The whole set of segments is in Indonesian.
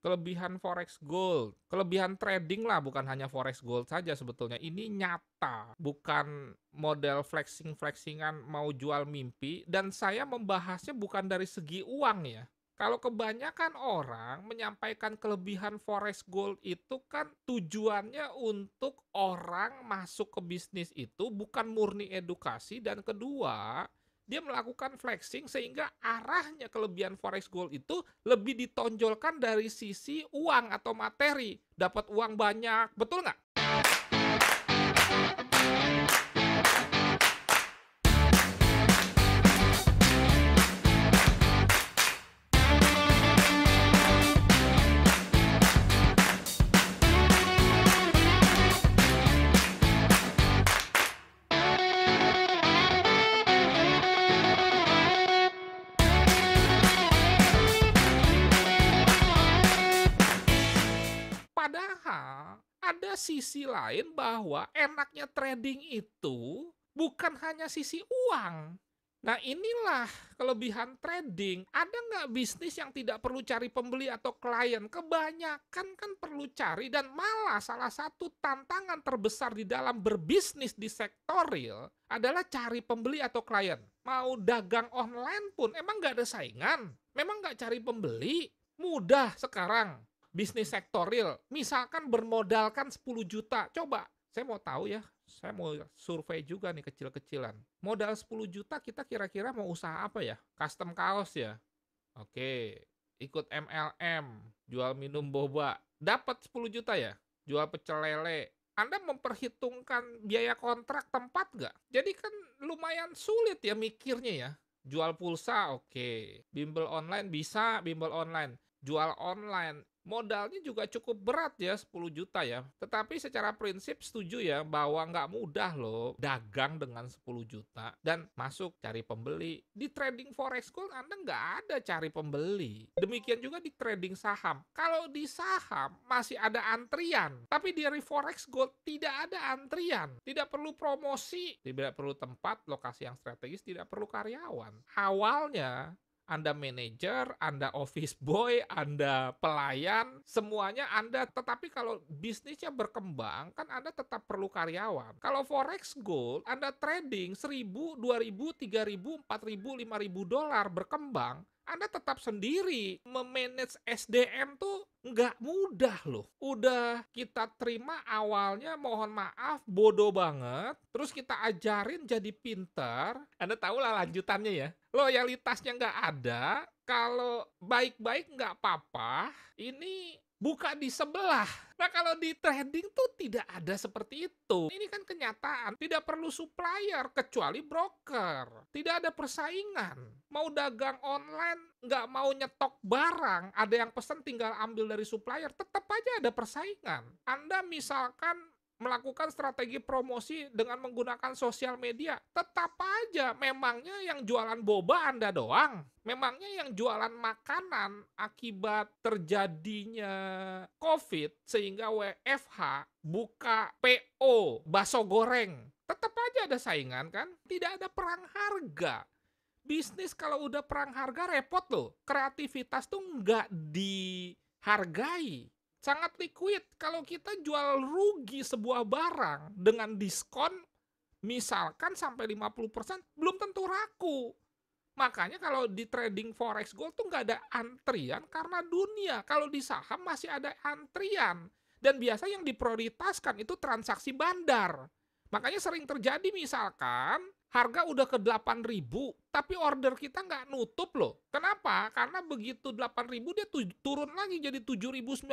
kelebihan forex gold, kelebihan trading lah, bukan hanya forex gold saja sebetulnya. Ini nyata, bukan model flexing-flexingan mau jual mimpi, dan saya membahasnya bukan dari segi uang ya. Kalau kebanyakan orang menyampaikan kelebihan forex gold itu kan tujuannya untuk orang masuk ke bisnis itu bukan murni edukasi, dan kedua, dia melakukan flexing sehingga arahnya kelebihan forex gold itu lebih ditonjolkan dari sisi uang atau materi. Dapat uang banyak, betul nggak? Padahal ada sisi lain bahwa enaknya trading itu bukan hanya sisi uang. Nah, inilah kelebihan trading. Ada nggak bisnis yang tidak perlu cari pembeli atau klien? Kebanyakan kan perlu cari, dan malah salah satu tantangan terbesar di dalam berbisnis di sektor real adalah cari pembeli atau klien. Mau dagang online pun emang nggak ada saingan. Memang nggak cari pembeli. Mudah sekarang. Bisnis sektor real, misalkan bermodalkan 10 juta. Coba, saya mau tahu ya, saya mau survei juga nih kecil-kecilan. Modal 10 juta kita kira-kira mau usaha apa ya? Custom kaos ya? Oke, ikut MLM, jual minum boba. Dapat 10 juta ya? Jual pecel lele. Anda memperhitungkan biaya kontrak tempat nggak? Jadi kan lumayan sulit ya mikirnya ya. Jual pulsa, oke. Bimbel online bisa, bimbel online. Jual online, modalnya juga cukup berat ya, 10 juta ya. Tetapi secara prinsip setuju ya bahwa nggak mudah loh dagang dengan 10 juta dan masuk cari pembeli. Di trading forex gold Anda nggak ada cari pembeli. Demikian juga di trading saham. Kalau di saham masih ada antrian, tapi di forex gold tidak ada antrian. Tidak perlu promosi, tidak perlu tempat, lokasi yang strategis, tidak perlu karyawan. Awalnya Anda manajer, Anda office boy, Anda pelayan, semuanya Anda. Tetapi kalau bisnisnya berkembang, kan Anda tetap perlu karyawan. Kalau forex gold, Anda trading 1.000, 2.000, 3.000, 4.000, 5.000 dolar berkembang, Anda tetap sendiri. Memanage SDM tuh nggak mudah loh. Udah kita terima awalnya, mohon maaf, bodoh banget. Terus kita ajarin jadi pinter. Anda tahu lah lanjutannya ya. Loyalitasnya nggak ada. Kalau baik-baik nggak apa-apa. Ini buka di sebelah. Nah, kalau di trading tuh tidak ada seperti itu. Ini kan kenyataan. Tidak perlu supplier kecuali broker. Tidak ada persaingan. Mau dagang online, nggak mau nyetok barang, ada yang pesan tinggal ambil dari supplier, tetap aja ada persaingan. Anda misalkan melakukan strategi promosi dengan menggunakan sosial media, tetap aja memangnya yang jualan boba Anda doang? Memangnya yang jualan makanan akibat terjadinya COVID sehingga WFH buka PO bakso goreng? Tetap aja ada saingan kan? Tidak ada perang harga. Bisnis kalau udah perang harga repot loh. Kreativitas tuh nggak dihargai. Sangat liquid. Kalau kita jual rugi sebuah barang dengan diskon, misalkan sampai 50%, belum tentu laku. Makanya kalau di trading forex gold tuh nggak ada antrian karena dunia. Kalau di saham masih ada antrian. Dan biasa yang diprioritaskan itu transaksi bandar. Makanya sering terjadi misalkan harga udah ke 8.000, tapi order kita nggak nutup loh. Kenapa? Karena begitu 8.000 dia turun lagi jadi 7.950,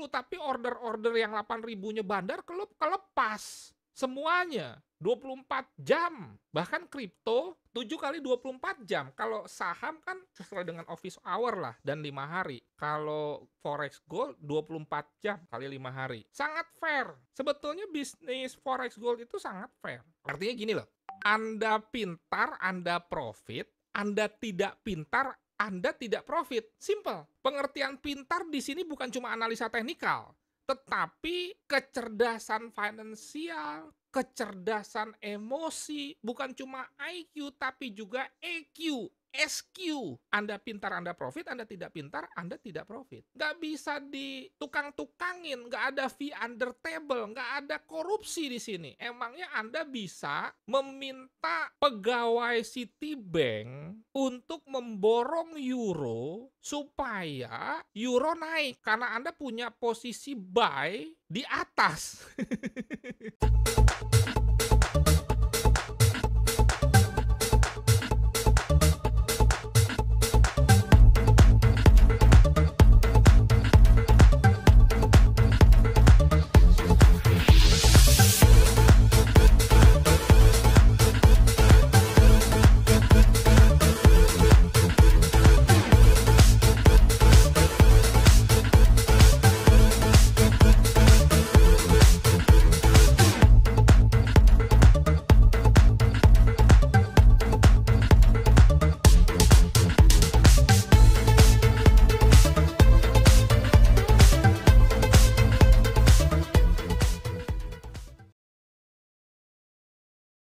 tapi order-order yang 8.000-nya bandar kelepas. Semuanya 24 jam. Bahkan kripto 7 kali 24 jam. Kalau saham kan sesuai dengan office hour lah dan 5 hari. Kalau forex gold 24 jam kali 5 hari. Sangat fair. Sebetulnya bisnis forex gold itu sangat fair. Artinya gini loh. Anda pintar, Anda profit. Anda tidak pintar, Anda tidak profit. Simple. Pengertian pintar di sini bukan cuma analisa teknikal, tetapi kecerdasan finansial, kecerdasan emosi, bukan cuma IQ tapi juga EQ, SQ. Anda pintar, Anda profit, Anda tidak pintar, Anda tidak profit. Nggak bisa ditukang-tukangin, nggak ada fee under table, nggak ada korupsi di sini. Emangnya Anda bisa meminta pegawai Citibank untuk memborong euro supaya euro naik karena Anda punya posisi buy di atas.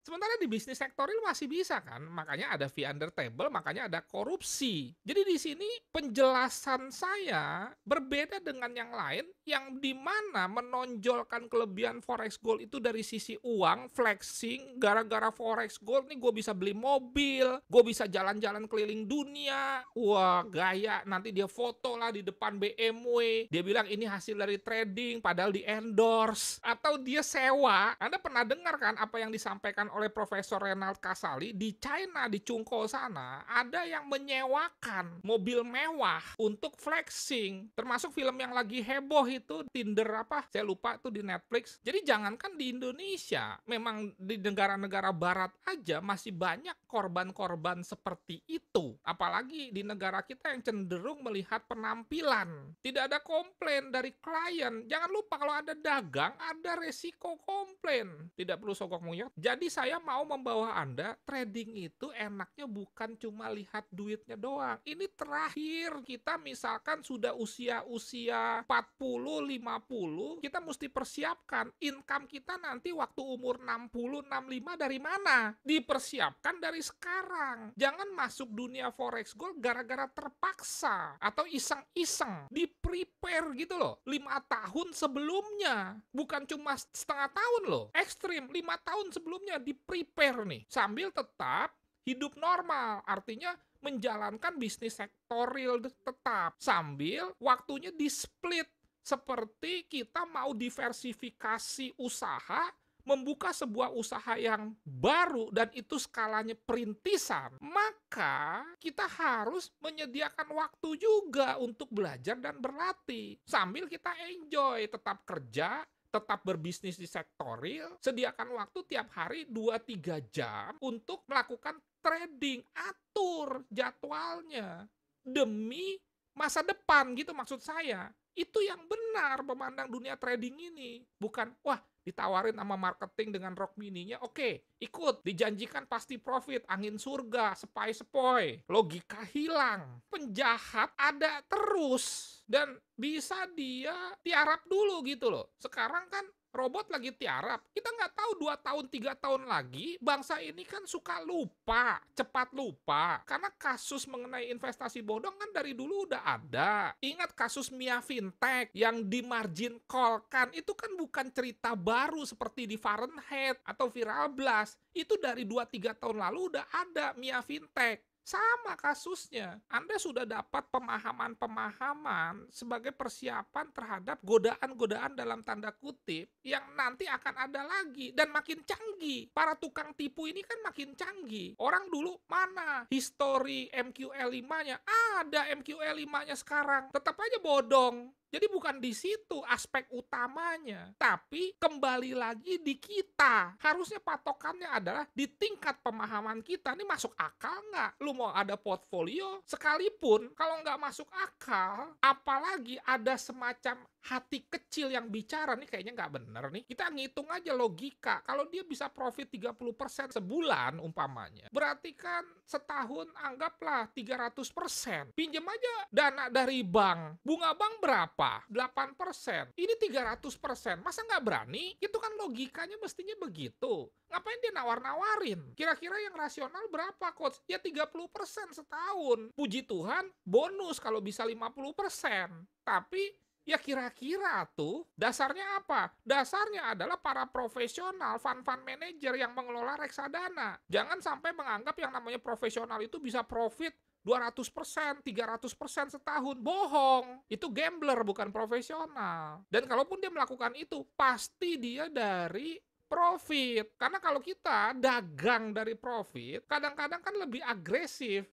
Sementara di bisnis sektoril masih bisa kan, makanya ada fee under table, makanya ada korupsi. Jadi di sini penjelasan saya berbeda dengan yang lain, yang di mana menonjolkan kelebihan forex gold itu dari sisi uang, flexing, gara-gara forex gold nih gue bisa beli mobil, gue bisa jalan-jalan keliling dunia, wah gaya, nanti dia foto lah di depan BMW, dia bilang ini hasil dari trading, padahal di endorse, atau dia sewa. Anda pernah dengar kan apa yang disampaikan oleh Profesor Renald Kasali di China, di Chungko sana, ada yang menyewakan mobil mewah untuk flexing, termasuk film yang lagi heboh itu Tinder apa, saya lupa tuh di Netflix. Jadi jangankan di Indonesia, memang di negara-negara barat aja masih banyak korban-korban seperti itu. Apalagi di negara kita yang cenderung melihat penampilan. Tidak ada komplain dari klien. Jangan lupa kalau ada dagang, ada resiko komplain. Tidak perlu sogok muyok. Jadi saya mau membawa Anda, trading itu enaknya bukan cuma lihat duitnya doang. Ini terakhir kita misalkan sudah usia-usia 40, 50, kita mesti persiapkan income kita nanti waktu umur 60, 65 dari mana? Dipersiapkan dari sekarang. Jangan masuk dunia forex gold gara-gara terpaksa atau iseng-iseng. Di-prepare gitu loh. 5 tahun sebelumnya. Bukan cuma setengah tahun loh. Ekstrim, 5 tahun sebelumnya di-prepare nih. Sambil tetap hidup normal. Artinya menjalankan bisnis sektoril tetap. Sambil waktunya di-split. Seperti kita mau diversifikasi usaha, membuka sebuah usaha yang baru dan itu skalanya perintisan, maka kita harus menyediakan waktu juga untuk belajar dan berlatih. Sambil kita enjoy, tetap kerja, tetap berbisnis di sektoril, sediakan waktu tiap hari 2-3 jam untuk melakukan trading, atur jadwalnya demi masa depan gitu maksud saya. Itu yang benar memandang dunia trading ini. Bukan, wah ditawarin sama marketing dengan rok mininya, oke, ikut, dijanjikan pasti profit, angin surga, sepoi-sepoi. Logika hilang. Penjahat ada terus. Dan bisa dia tiarap dulu gitu loh. Sekarang kan robot lagi tiarap. Kita nggak tahu 2 tahun, 3 tahun lagi, bangsa ini kan suka lupa, cepat lupa. Karena kasus mengenai investasi bodong kan dari dulu udah ada. Ingat kasus Mia Fintech yang di margin call kan, itu kan bukan cerita baru seperti di Fahrenheit atau Viral Blast. Itu dari 2-3 tahun lalu udah ada Mia Fintech. Sama kasusnya. Anda sudah dapat pemahaman-pemahaman sebagai persiapan terhadap godaan-godaan dalam tanda kutip yang nanti akan ada lagi dan makin canggih. Para tukang tipu ini kan makin canggih. Orang dulu mana histori MQL5-nya? Ada MQL5-nya sekarang. Tetap aja bodong. Jadi bukan di situ aspek utamanya, tapi kembali lagi di kita. Harusnya patokannya adalah di tingkat pemahaman kita. Ini masuk akal nggak? Lu mau ada portfolio, sekalipun kalau nggak masuk akal, apalagi ada semacam hati kecil yang bicara, nih kayaknya nggak bener nih. Kita ngitung aja logika. Kalau dia bisa profit 30% sebulan umpamanya, berarti kan setahun anggaplah 300%. Pinjam aja dana dari bank. Bunga bank berapa? 8%. Ini 300%. Masa nggak berani? Itu kan logikanya mestinya begitu. Ngapain dia nawar-nawarin? Kira-kira yang rasional berapa, Coach? Ya 30% setahun. Puji Tuhan, bonus kalau bisa 50%. Tapi ya kira-kira tuh dasarnya apa? Dasarnya adalah para profesional fund manager yang mengelola reksadana. Jangan sampai menganggap yang namanya profesional itu bisa profit 200%, 300% setahun. Bohong. Itu gambler bukan profesional. Dan kalaupun dia melakukan itu, pasti dia dari profit. Karena kalau kita dagang dari profit, kadang-kadang kan lebih agresif.